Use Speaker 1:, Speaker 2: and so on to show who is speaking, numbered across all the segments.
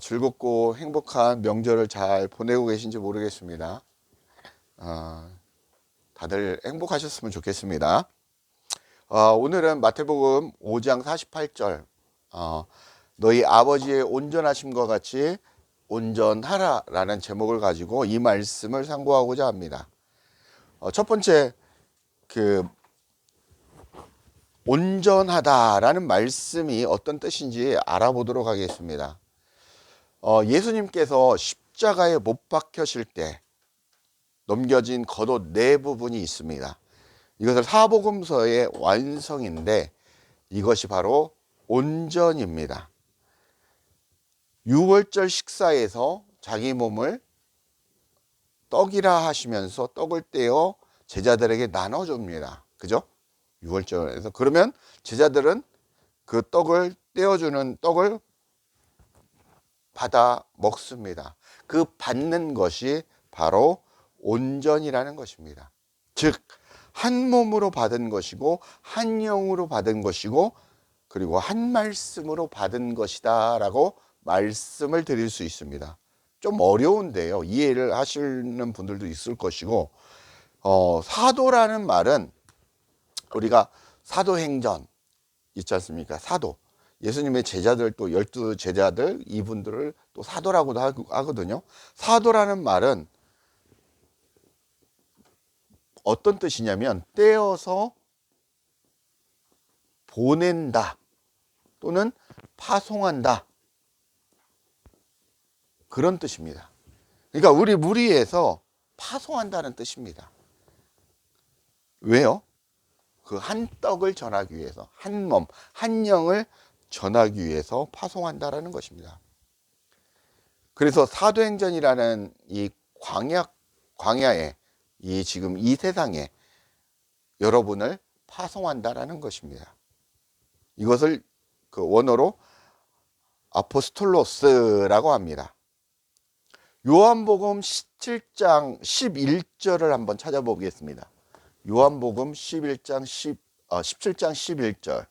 Speaker 1: 즐겁고 행복한 명절을 잘 보내고 계신지 모르겠습니다. 다들 행복하셨으면 좋겠습니다. 오늘은 마태복음 5장 48절, 너희 아버지의 온전하심과 같이 온전하라 라는 제목을 가지고 이 말씀을 상고하고자 합니다. 첫 번째, 온전하다라는 말씀이 어떤 뜻인지 알아보도록 하겠습니다. 예수님께서 십자가에 못 박혀실 때 넘겨진 겉옷 네 부분이 있습니다. 이것을 사복음서의 완성인데 이것이 바로 온전입니다. 유월절 식사에서 자기 몸을 떡이라 하시면서 떡을 떼어 제자들에게 나눠줍니다. 그죠? 유월절에서. 그러면 제자들은 그 떡을 떼어주는 떡을 받아 먹습니다. 그 받는 것이 바로 온전이라는 것입니다. 즉, 한 몸으로 받은 것이고 한 영으로 받은 것이고 그리고 한 말씀으로 받은 것이다 라고 말씀을 드릴 수 있습니다. 좀 어려운데요, 이해를 하시는 분들도 있을 것이고, 사도라는 말은 우리가 사도행전 있지 않습니까? 사도, 예수님의 제자들, 또 12제자들, 이분들을 또 사도라고도 하거든요. 사도라는 말은 어떤 뜻이냐면 떼어서 보낸다 또는 파송한다, 그런 뜻입니다. 그러니까 우리 무리에서 파송한다는 뜻입니다. 왜요? 그 한 떡을 전하기 위해서, 한 몸, 한 영을 전하기 위해서 파송한다라는 것입니다. 그래서 사도행전이라는 이 광야에, 지금 이 세상에 여러분을 파송한다라는 것입니다. 이것을 그 원어로 아포스톨로스라고 합니다. 요한복음 17장 11절을 한번 찾아보겠습니다. 요한복음 17장 11절.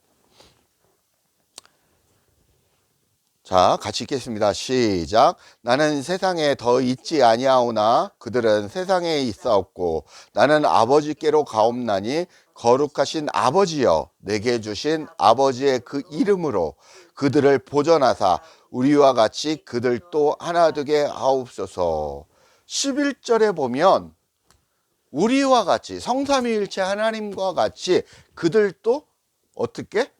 Speaker 1: 자, 같이 읽겠습니다. 시작. 나는 세상에 더 있지 아니하오나 그들은 세상에 있사옵고 나는 아버지께로 가옵나니 거룩하신 아버지여, 내게 주신 아버지의 그 이름으로 그들을 보전하사 우리와 같이 그들도 하나 되게 하옵소서. 11절에 보면 우리와 같이, 성삼위일체 하나님과 같이 그들도 어떻게?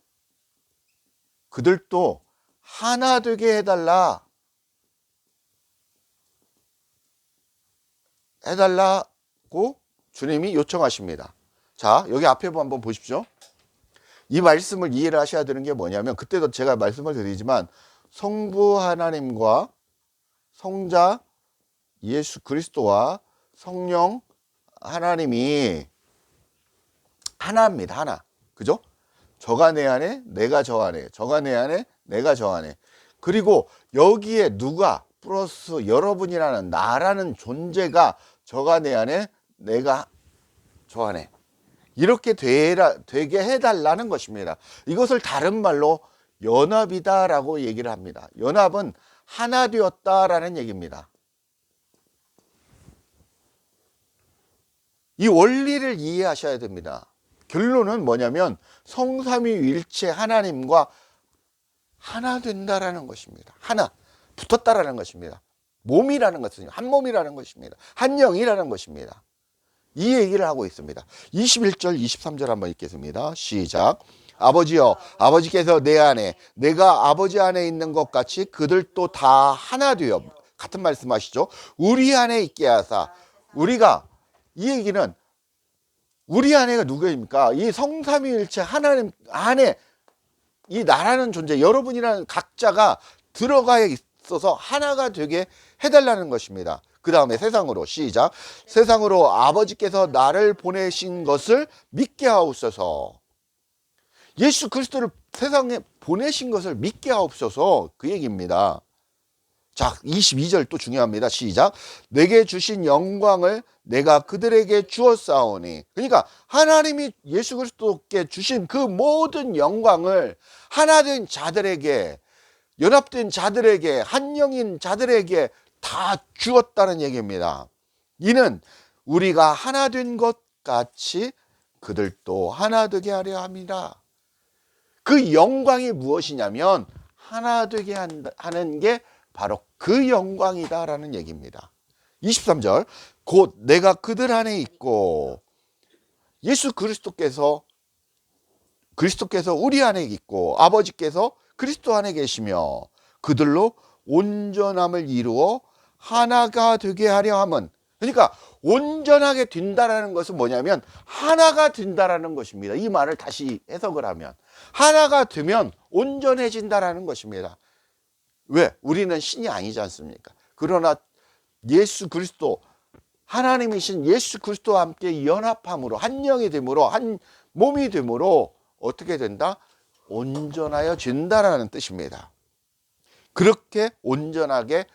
Speaker 1: 그들도 하나 되게 해달라고 주님이 요청하십니다. 자, 여기 앞에 한번 보십시오. 이 말씀을 이해를 하셔야 되는 게 뭐냐면, 그때도 제가 말씀을 드리지만 성부 하나님과 성자 예수 그리스도와 성령 하나님이 하나입니다. 하나. 그죠? 저가 내 안에, 내가 저 안에, 저가 내 안에, 내가 저 안에. 그리고 여기에 누가 플러스 여러분이라는 나라는 존재가 저가 내 안에, 내가 저 안에, 이렇게 되게 해달라는 것입니다. 이것을 다른 말로 연합이다라고 얘기를 합니다. 연합은 하나 되었다라는 얘기입니다. 이 원리를 이해하셔야 됩니다. 결론은 뭐냐면 성삼위일체 하나님과 하나 된다라는 것입니다. 하나, 붙었다라는 것입니다. 몸이라는 것은 한 몸이라는 것입니다. 한 영이라는 것입니다. 이 얘기를 하고 있습니다. 21절, 23절 한번 읽겠습니다. 시작. 아버지여, 아버지께서 내 안에, 내가 아버지 안에 있는 것 같이 그들도 다 하나 되어, 같은 말씀하시죠. 우리 안에 있게 하사. 우리가, 이 얘기는 우리 안에가 누구입니까? 이 성삼위일체 하나님 안에 이 나라는 존재, 여러분이라는 각자가 들어가 있어서 하나가 되게 해달라는 것입니다. 그 다음에 세상으로, 시작. 세상으로 아버지께서 나를 보내신 것을 믿게 하옵소서. 예수 그리스도를 세상에 보내신 것을 믿게 하옵소서, 그 얘기입니다. 자, 22절 또 중요합니다. 시작. 내게 주신 영광을 내가 그들에게 주었사오니. 그러니까 하나님이 예수 그리스도께 주신 그 모든 영광을 하나된 자들에게 연합된 자들에게, 한 영인 자들에게 다 주었다는 얘기입니다. 이는 우리가 하나 된 것 같이 그들도 하나 되게 하려 합니다. 그 영광이 무엇이냐면 하나 되게 하는 게 바로 그 영광이다라는 얘기입니다. 23절, 곧 내가 그들 안에 있고 예수 그리스도께서 우리 안에 있고 아버지께서 그리스도 안에 계시며 그들로 온전함을 이루어 하나가 되게 하려 함은, 그러니까 온전하게 된다라는 것은 뭐냐면 하나가 된다라는 것입니다. 이 말을 다시 해석을 하면 하나가 되면 온전해진다라는 것입니다. 왜? 우리는 신이 아니지 않습니까? 그러나 예수 그리스도, 하나님이신 예수 그리스도와 함께 연합함으로, 한 영이 됨으로, 한 몸이 됨으로 어떻게 된다? 온전하여 진다라는 뜻입니다. 그렇게 온전하게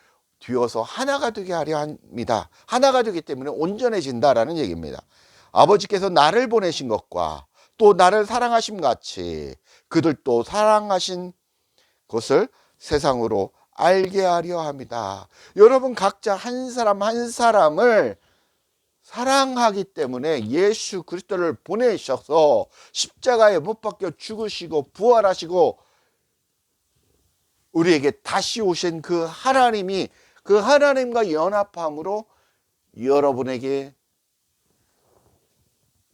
Speaker 1: 되어서 하나가 되게 하려 합니다. 하나가 되기 때문에 온전해진다라는 얘기입니다. 아버지께서 나를 보내신 것과 또 나를 사랑하심 같이 그들도 사랑하신 것을 세상으로 알게 하려 합니다. 여러분 각자 한 사람 한 사람을 사랑하기 때문에 예수 그리스도를 보내셔서 십자가에 못 박혀 죽으시고 부활하시고 우리에게 다시 오신 그 하나님이, 그 하나님과 연합함으로 여러분에게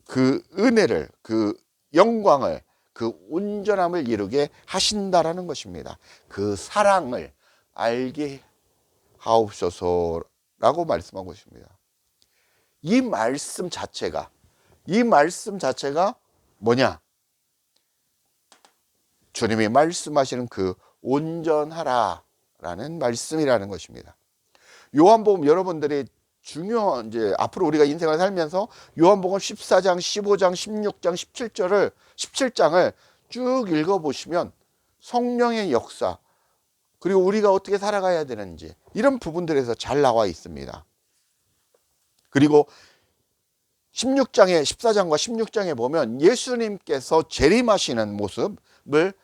Speaker 1: 그 은혜를, 그 영광을, 그 온전함을 이루게 하신다라는 것입니다. 그 사랑을 알게 하옵소서라고 말씀하고 있습니다. 이 말씀 자체가 뭐냐? 주님이 말씀하시는 그 온전하라라는 말씀이라는 것입니다. 요한복음 여러분들이 중요한, 이제 앞으로 우리가 인생을 살면서 요한복음 14장, 15장, 16장, 17장을 쭉 읽어보시면 성령의 역사, 그리고 우리가 어떻게 살아가야 되는지 이런 부분들에서 잘 나와 있습니다. 그리고 14장과 16장에 보면 예수님께서 재림하시는 모습을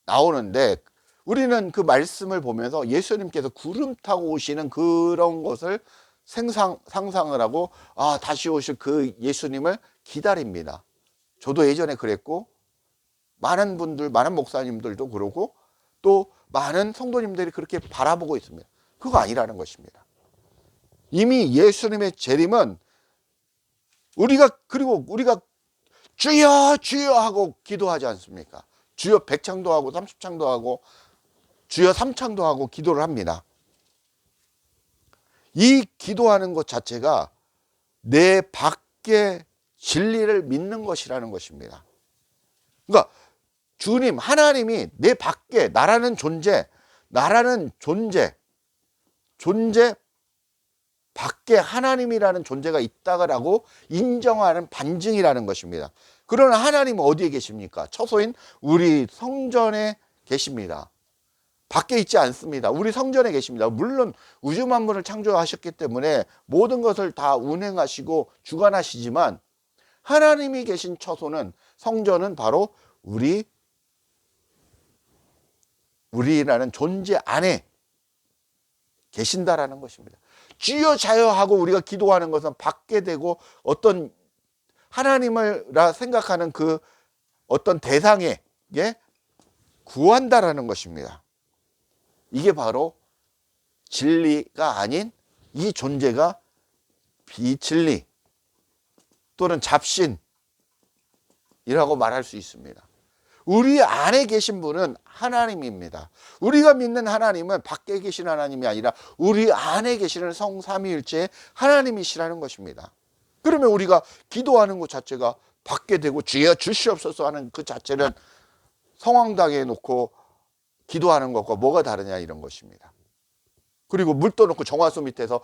Speaker 1: 나오는데, 우리는 그 말씀을 보면서 예수님께서 구름 타고 오시는 그런 것을 상상을 하고, 다시 오실 그 예수님을 기다립니다. 저도 예전에 그랬고, 많은 분들, 많은 목사님들도 그러고, 또 많은 성도님들이 그렇게 바라보고 있습니다. 그거 아니라는 것입니다. 이미 예수님의 재림은 우리가 주여 주여 하고 기도하지 않습니까? 주여 100창도 하고 30창도 하고 주여 3창도 하고 기도를 합니다. 이 기도하는 것 자체가 내 밖에 진리를 믿는 것이라는 것입니다. 그러니까 주님, 하나님이 내 밖에 나라는 존재 밖에 하나님이라는 존재가 있다고 인정하는 반증이라는 것입니다. 그러나 하나님은 어디에 계십니까? 처소인 우리 성전에 계십니다. 밖에 있지 않습니다. 우리 성전에 계십니다. 물론 우주 만물을 창조하셨기 때문에 모든 것을 다 운행하시고 주관하시지만 하나님이 계신 처소는, 성전은 바로 우리라는 존재 안에 계신다라는 것입니다. 주여 자여 하고 우리가 기도하는 것은 밖에 되고 어떤 하나님을 생각하는 그 어떤 대상에게 구한다라는 것입니다. 이게 바로 진리가 아닌, 이 존재가 비진리 또는 잡신이라고 말할 수 있습니다. 우리 안에 계신 분은 하나님입니다. 우리가 믿는 하나님은 밖에 계신 하나님이 아니라 우리 안에 계시는 성삼위일체의 하나님이시라는 것입니다. 그러면 우리가 기도하는 것 자체가 밖에 되고 주여 주시옵소서 하는 그 자체는 성황당에 놓고 기도하는 것과 뭐가 다르냐, 이런 것입니다. 그리고 물 떠놓고 정화수 밑에서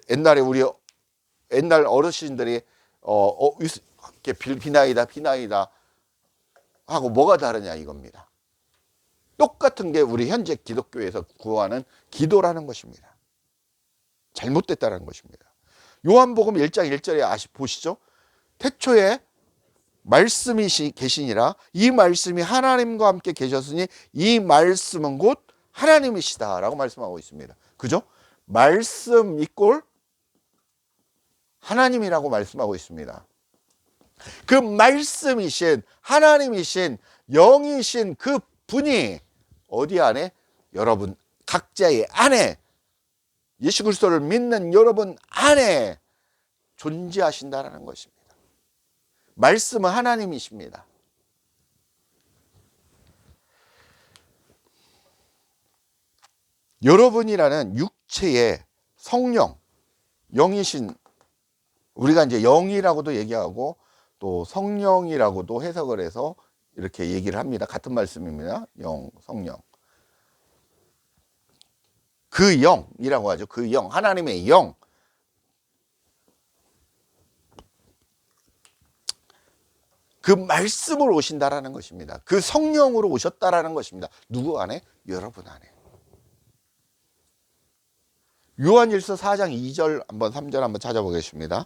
Speaker 1: 옛날에 우리 옛날 어르신들이 이렇게 비나이다 하고 뭐가 다르냐 이겁니다. 똑같은 게 우리 현재 기독교에서 구하는 기도라는 것입니다. 잘못됐다는 것입니다. 요한복음 1장 1절에 보시죠. 태초에 말씀이 계시니라. 이 말씀이 하나님과 함께 계셨으니 이 말씀은 곧 하나님이시다라고 말씀하고 있습니다. 그죠? 말씀 이꼴 하나님이라고 말씀하고 있습니다. 그 말씀이신 하나님이신 영이신 그 분이 어디 안에? 여러분 각자의 안에, 예수 그리스도를 믿는 여러분 안에 존재하신다는 것입니다. 말씀은 하나님이십니다. 여러분이라는 육체의 성령, 영이신, 우리가 이제 영이라고도 얘기하고 또 성령이라고도 해석을 해서 이렇게 얘기를 합니다. 같은 말씀입니다. 영, 성령. 그 영이라고 하죠. 그 영, 하나님의 영. 그 말씀으로 오신다라는 것입니다. 그 성령으로 오셨다라는 것입니다. 누구 안에? 여러분 안에. 요한일서 4장 2절 한번 3절 한번 찾아보겠습니다.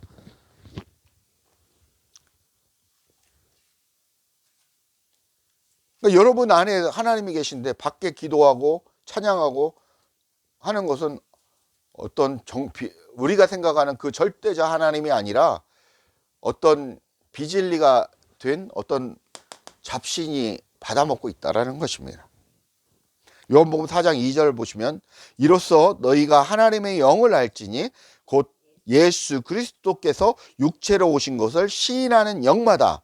Speaker 1: 그러니까 여러분 안에 하나님이 계신데 밖에 기도하고 찬양하고 하는 것은 어떤 우리가 생각하는 그 절대자 하나님이 아니라 어떤 비진리가 된 어떤 잡신이 받아먹고 있다라는 것입니다. 요한복음 4장 2절 보시면 이로써 너희가 하나님의 영을 알지니 곧 예수 그리스도께서 육체로 오신 것을 시인하는 영마다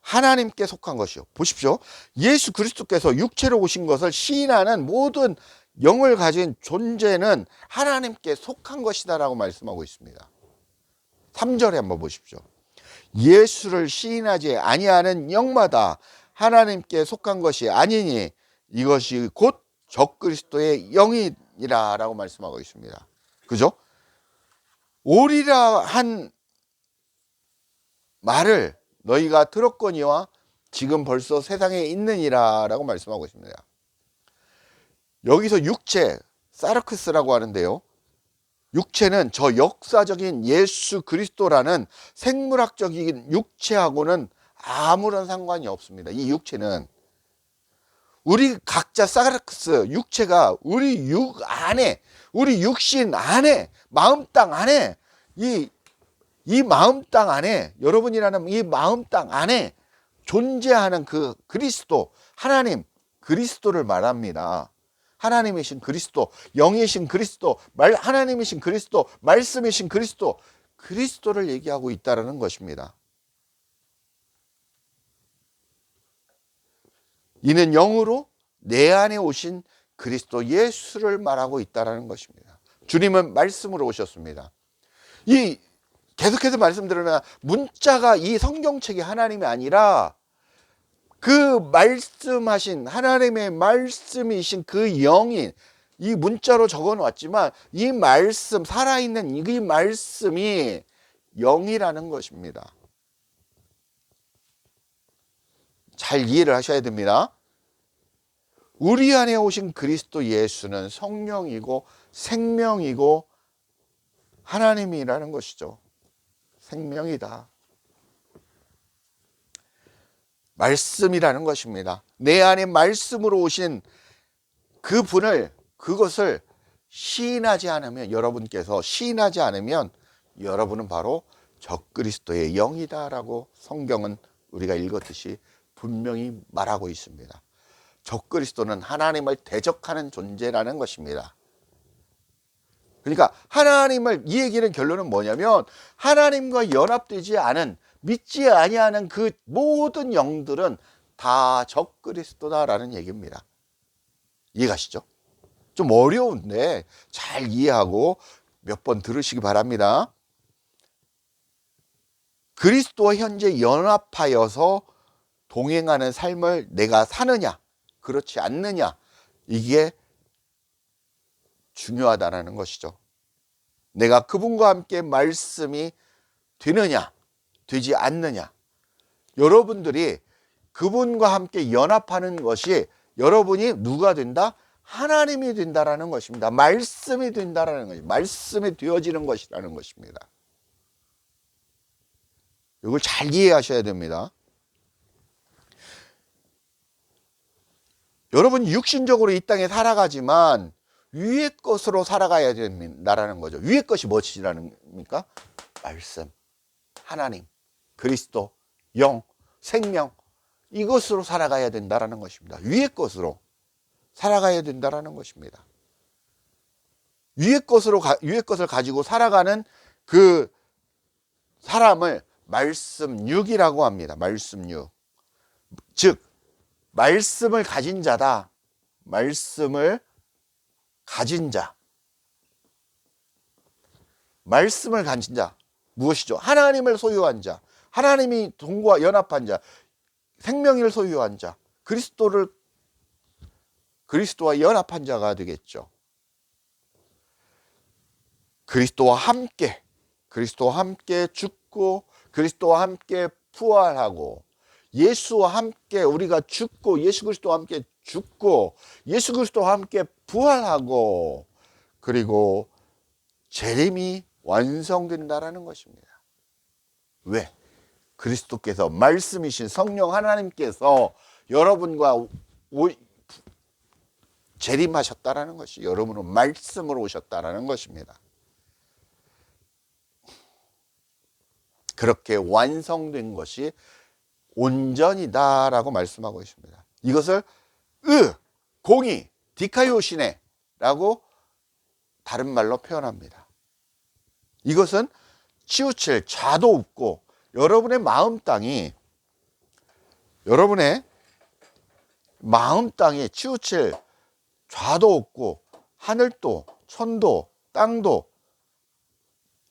Speaker 1: 하나님께 속한 것이요. 보십시오. 예수 그리스도께서 육체로 오신 것을 시인하는 모든 영을 가진 존재는 하나님께 속한 것이다라고 말씀하고 있습니다. 3절에 한번 보십시오. 예수를 시인하지 아니하는 영마다 하나님께 속한 것이 아니니 이것이 곧 적그리스도의 영이니라 라고 말씀하고 있습니다. 그죠? 오리라 한 말을 너희가 들었거니와 지금 벌써 세상에 있느니라 라고 말씀하고 있습니다. 여기서 육체, 사르크스라고 하는데요, 육체는 저 역사적인 예수 그리스도라는 생물학적인 육체하고는 아무런 상관이 없습니다. 이 육체는 우리 각자 사르크스 육체가 우리 육 안에, 우리 육신 안에, 마음 땅 안에, 이 마음 땅 안에, 여러분이라는 이 마음 땅 안에 존재하는 그 그리스도, 하나님 그리스도를 말합니다. 하나님이신 그리스도, 영이신 그리스도, 하나님이신 그리스도, 말씀이신 그리스도, 그리스도를 얘기하고 있다는 것입니다. 이는 영으로 내 안에 오신 그리스도 예수를 말하고 있다는 것입니다. 주님은 말씀으로 오셨습니다. 계속해서 말씀드리면 문자가 이 성경책이 하나님이 아니라 그 말씀하신 하나님의 말씀이신 그 영인, 이 문자로 적어 놓았지만 이 말씀, 살아있는 이 말씀이 영이라는 것입니다. 잘 이해를 하셔야 됩니다. 우리 안에 오신 그리스도 예수는 성령이고 생명이고 하나님이라는 것이죠. 생명이다. 말씀이라는 것입니다. 내 안에 말씀으로 오신 그 분을, 그것을 시인하지 않으면, 여러분께서 시인하지 않으면 여러분은 바로 적그리스도의 영이다라고 성경은 우리가 읽었듯이 분명히 말하고 있습니다. 적그리스도는 하나님을 대적하는 존재라는 것입니다. 그러니까 하나님을, 이 얘기는 결론은 뭐냐면 하나님과 연합되지 않은, 믿지 아니하는 그 모든 영들은 다 적그리스도다라는 얘기입니다. 이해가시죠? 좀 어려운데 잘 이해하고 몇 번 들으시기 바랍니다. 그리스도와 현재 연합하여서 동행하는 삶을 내가 사느냐, 그렇지 않느냐, 이게 중요하다는 것이죠. 내가 그분과 함께 말씀이 되느냐, 되지 않느냐. 여러분들이 그분과 함께 연합하는 것이 여러분이 누가 된다? 하나님이 된다라는 것입니다. 말씀이 된다라는 것입니다. 말씀이 되어지는 것이라는 것입니다. 이걸 잘 이해하셔야 됩니다. 여러분 육신적으로 이 땅에 살아가지만 위의 것으로 살아가야 된다라는 거죠. 위의 것이 무엇이라니까? 말씀, 하나님, 그리스도, 영, 생명, 이것으로 살아가야 된다라는 것입니다. 위의 것으로 살아가야 된다라는 것입니다. 위의 것을 가지고 살아가는 그 사람을 말씀육이라고 합니다. 말씀육. 즉 말씀을 가진 자다. 말씀을 가진 자. 말씀을 가진 자. 무엇이죠? 하나님을 소유한 자. 하나님이 동과 연합한 자. 생명을 소유한 자. 그리스도와 연합한 자가 되겠죠. 그리스도와 함께 죽고 그리스도와 함께 부활하고 예수와 함께 우리가 죽고 예수 그리스도와 함께 죽고 예수 그리스도와 함께 부활하고 그리고 재림이 완성된다라는 것입니다. 왜? 그리스도께서 말씀이신 성령 하나님께서 여러분과 재림하셨다라는 것이 여러분은 말씀으로 오셨다라는 것입니다. 그렇게 완성된 것이 온전이다라고 말씀하고 있습니다. 이것을 공의, 디카이오시네라고 다른 말로 표현합니다. 이것은 치우칠 좌도 없고 여러분의 마음 땅에 치우칠 좌도 없고 하늘도 천도 땅도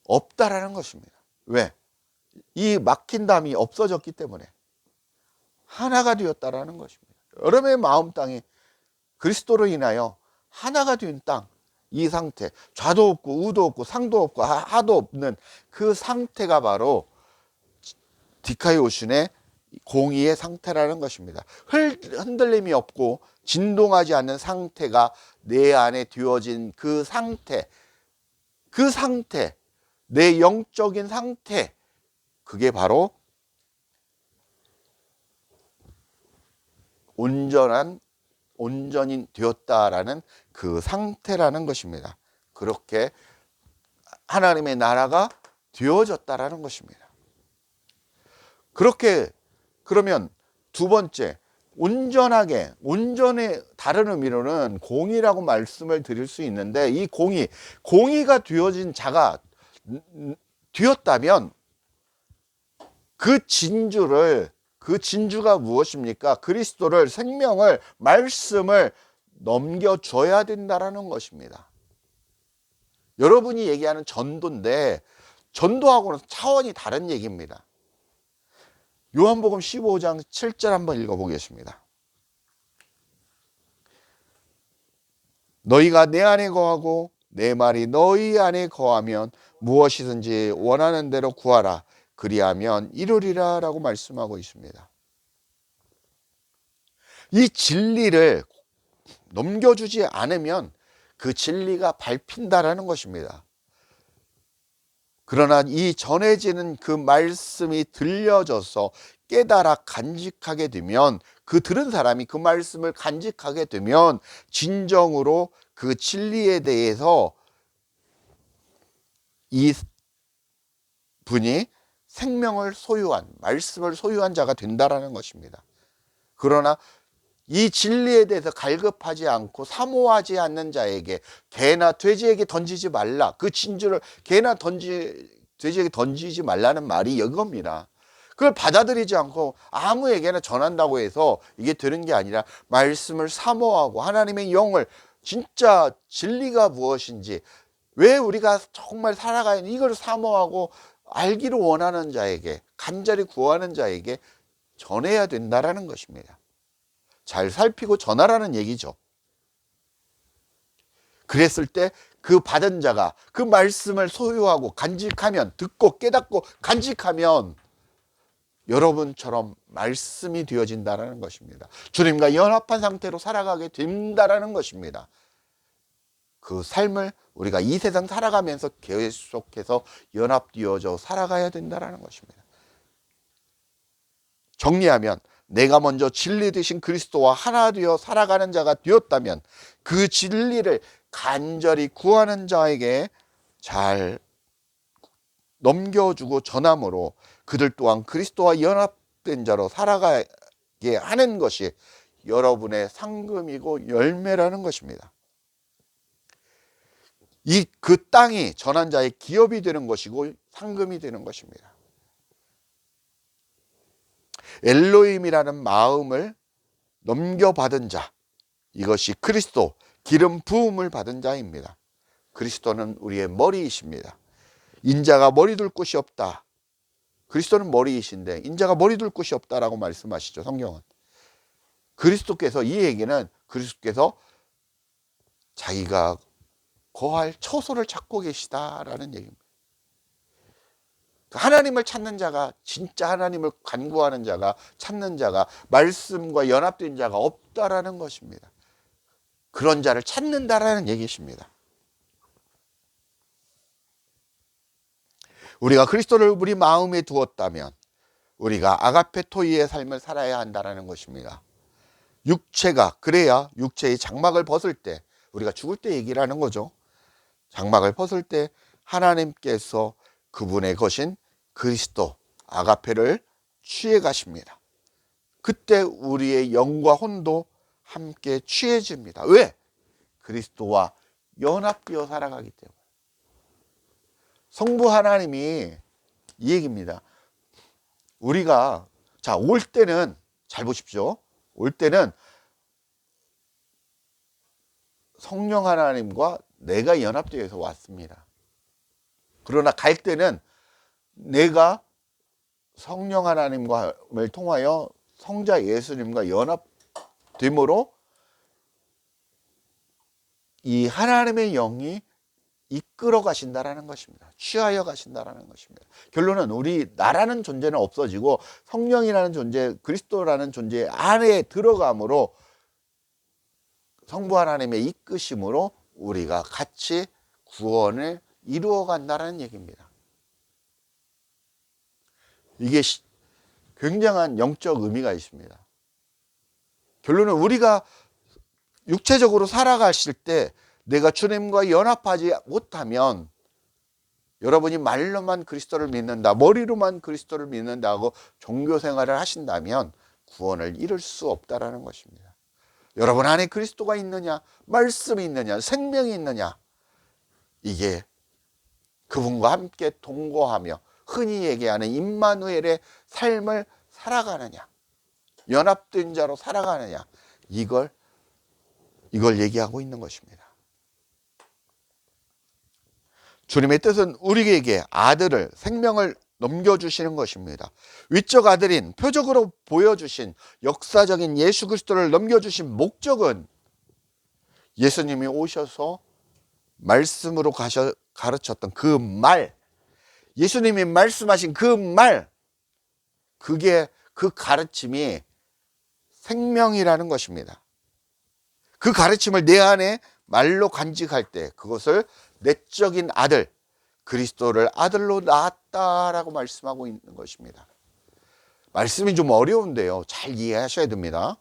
Speaker 1: 없다라는 것입니다. 왜? 이 막힌 담이 없어졌기 때문에 하나가 되었다라는 것입니다. 여러분의 마음 땅이 그리스도로 인하여 하나가 된 땅, 이 상태, 좌도 없고 우도 없고 상도 없고 하도 없는 그 상태가 바로 디카이오신의 공의의 상태라는 것입니다. 흔들림이 없고 진동하지 않는 상태가 내 안에 되어진 그 상태, 내 영적인 상태, 그게 바로 온전히 되었다라는 그 상태라는 것입니다. 그렇게 하나님의 나라가 되어졌다라는 것입니다. 그렇게 그러면 두 번째, 온전의 다른 의미로는 공의라고 말씀을 드릴 수 있는데 이 공의가 되어진 자가 되었다면 그 진주가 무엇입니까? 그리스도를, 생명을, 말씀을 넘겨줘야 된다라는 것입니다. 여러분이 얘기하는 전도인데 전도하고는 차원이 다른 얘기입니다. 요한복음 15장 7절 한번 읽어보겠습니다. 너희가 내 안에 거하고 내 말이 너희 안에 거하면 무엇이든지 원하는 대로 구하라. 그리하면 이루리라 라고 말씀하고 있습니다. 이 진리를 넘겨주지 않으면 그 진리가 밟힌다라는 것입니다. 그러나 이 전해지는 그 말씀이 들려져서 깨달아 간직하게 되면 그 들은 사람이 그 말씀을 간직하게 되면 진정으로 그 진리에 대해서 이 분이 생명을 소유한, 말씀을 소유한 자가 된다라는 것입니다. 그러나 이 진리에 대해서 갈급하지 않고 사모하지 않는 자에게 개나 돼지에게 던지지 말라. 그 진주를 개나 돼지에게 던지지 말라는 말이 이겁니다. 그걸 받아들이지 않고 아무에게나 전한다고 해서 이게 되는 게 아니라 말씀을 사모하고 하나님의 영을 진짜 진리가 무엇인지 왜 우리가 정말 살아가야 하는 이걸 사모하고 알기를 원하는 자에게 간절히 구하는 자에게 전해야 된다라는 것입니다. 잘 살피고 전하라는 얘기죠. 그랬을 때 그 받은 자가 그 말씀을 소유하고 간직하면 듣고 깨닫고 간직하면 여러분처럼 말씀이 되어진다는 것입니다. 주님과 연합한 상태로 살아가게 된다는 것입니다. 그 삶을 우리가 이 세상 살아가면서 계속해서 연합되어져 살아가야 된다는 것입니다. 정리하면 내가 먼저 진리 되신 그리스도와 하나 되어 살아가는 자가 되었다면 그 진리를 간절히 구하는 자에게 잘 넘겨주고 전함으로 그들 또한 그리스도와 연합된 자로 살아가게 하는 것이 여러분의 상금이고 열매라는 것입니다. 그 땅이 전한 자의 기업이 되는 것이고 상금이 되는 것입니다. 엘로힘이라는 마음을 넘겨받은 자, 이것이 그리스도 기름 부음을 받은 자입니다. 그리스도는 우리의 머리이십니다. 인자가 머리 둘 곳이 없다. 그리스도는 머리이신데 인자가 머리 둘 곳이 없다라고 말씀하시죠, 성경은. 그리스도께서, 이 얘기는 그리스도께서 자기가 거할 처소를 찾고 계시다라는 얘기입니다. 하나님을 찾는 자가, 진짜 하나님을 간구하는 자가, 찾는 자가, 말씀과 연합된 자가 없다라는 것입니다. 그런 자를 찾는다라는 얘기십니다. 우리가 그리스도를 우리 마음에 두었다면 우리가 아가페토이의 삶을 살아야 한다는 것입니다. 육체가, 그래야 육체의 장막을 벗을 때, 우리가 죽을 때 얘기를 하는 거죠. 장막을 벗을 때 하나님께서 그분의 것인 그리스도, 아가페를 취해 가십니다. 그때 우리의 영과 혼도 함께 취해집니다. 왜? 그리스도와 연합되어 살아가기 때문에. 성부 하나님이 이 얘기입니다. 우리가, 올 때는, 잘 보십시오. 올 때는 성령 하나님과 내가 연합되어서 왔습니다. 그러나 갈 때는 내가 성령 하나님을 통하여 성자 예수님과 연합됨으로 이 하나님의 영이 이끌어 가신다라는 것입니다. 취하여 가신다라는 것입니다. 결론은 나라는 존재는 없어지고 성령이라는 존재, 그리스도라는 존재 안에 들어감으로 성부 하나님의 이끄심으로 우리가 같이 구원을 이루어 간다는 얘기입니다. 이게 굉장한 영적 의미가 있습니다. 결론은 우리가 육체적으로 살아가실 때 내가 주님과 연합하지 못하면, 여러분이 말로만 그리스도를 믿는다, 머리로만 그리스도를 믿는다 하고 종교 생활을 하신다면 구원을 이룰 수 없다라는 것입니다. 여러분 안에 그리스도가 있느냐, 말씀이 있느냐, 생명이 있느냐, 이게 그분과 함께 동거하며 흔히 얘기하는 임마누엘의 삶을 살아가느냐, 연합된 자로 살아가느냐, 이걸 얘기하고 있는 것입니다. 주님의 뜻은 우리에게 아들을, 생명을 넘겨주시는 것입니다. 위적 아들인, 표적으로 보여주신 역사적인 예수 그리스도를 넘겨주신 목적은 예수님이 오셔서 말씀으로 가르쳤던 그 말, 예수님이 말씀하신 그 말, 그 가르침이 생명이라는 것입니다. 그 가르침을 내 안에 말로 간직할 때 그것을 내적인 아들, 그리스도를 아들로 낳았다라고 말씀하고 있는 것입니다. 말씀이 좀 어려운데요, 잘 이해하셔야 됩니다.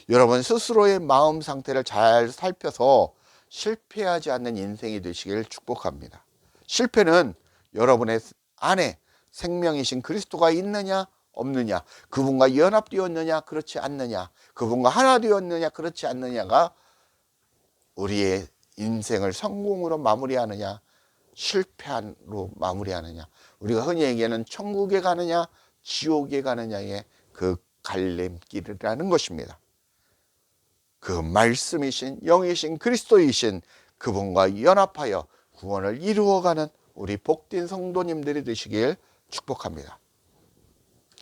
Speaker 1: 여러분 스스로의 마음 상태를 잘 살펴서 실패하지 않는 인생이 되시길 축복합니다. 실패는 여러분의 안에 생명이신 그리스도가 있느냐 없느냐, 그분과 연합되었느냐 그렇지 않느냐, 그분과 하나 되었느냐 그렇지 않느냐가 우리의 인생을 성공으로 마무리하느냐 실패로 마무리하느냐, 우리가 흔히 얘기하는 천국에 가느냐 지옥에 가느냐의 그 갈림길이라는 것입니다. 그 말씀이신 영이신 그리스도이신 그분과 연합하여 구원을 이루어가는 우리 복된 성도님들이 되시길 축복합니다.